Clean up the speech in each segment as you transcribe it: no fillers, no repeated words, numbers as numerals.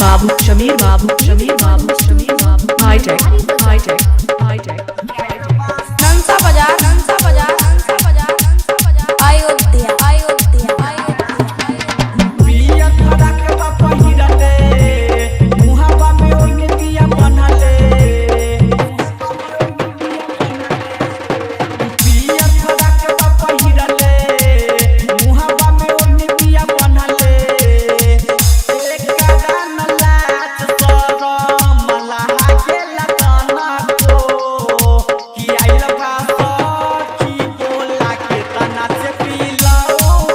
Shamir Babu, high tech, नंसा बाजार अयोध्या पिया फड़क बा पहिरले मुहावा में ओढ़ने दिया बनले पिया फड़क बा पहिरले मुहावा में ओढ़ने दिया बनले एक गाना लाच सरम लहा के लताना को कि आइल बा की बोला के तना से पीला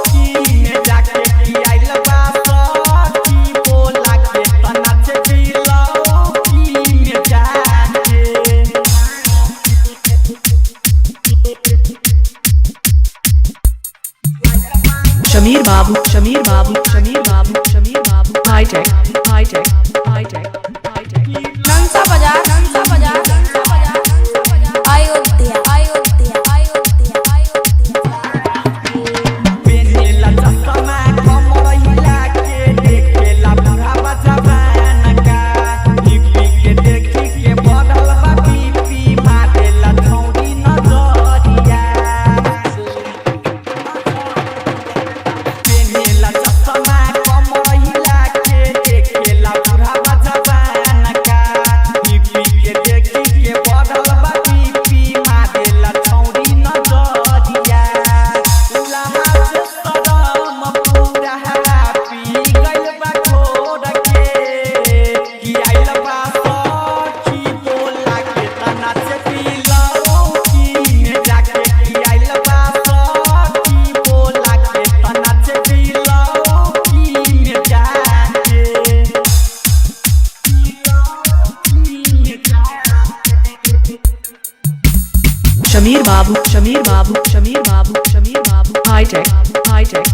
की में जाके की आइल बा की बोला के तना से पीला की में जाके Shamir Babu, high tech, नंसा बाजार अयोध्या बेनेला चश्मा कमर हिला के देखेला बुढ़ावा जवान का बीपी के देखी के बढ़ल बा बीपी मारेला छौरी नजरिया बेनेला चश्मा कमर हिला के देखेला बुढ़ावा जवान का बीपी के देखी के बढ़ल बा बीपी मारेला छौरी नजरिया लहाज सदम पूरा पी गइल बा घोर के कि आइल बा की बोला के तना से पीला की में जाके कि आइल बा की बोला के तना से पीला की में जाके Shamir Babu, high tech.